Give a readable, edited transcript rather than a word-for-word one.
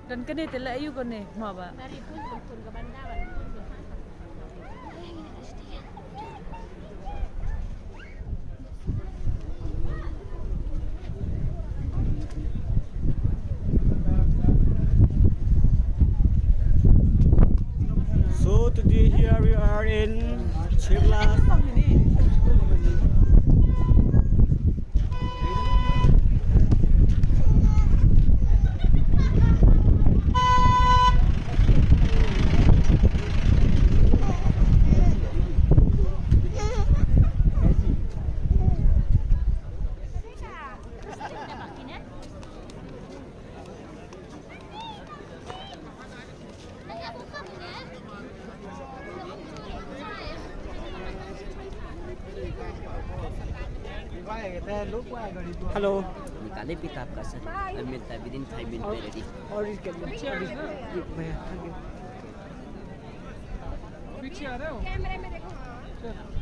Dan kene tela ayu kene mau ba. So today here we are in Chimla. Hello. निकाले पिक आपका sir अब मिलता है within 5 minute में रेडी और इसके भैया पीछे आ रहे हो कैमरे में देखो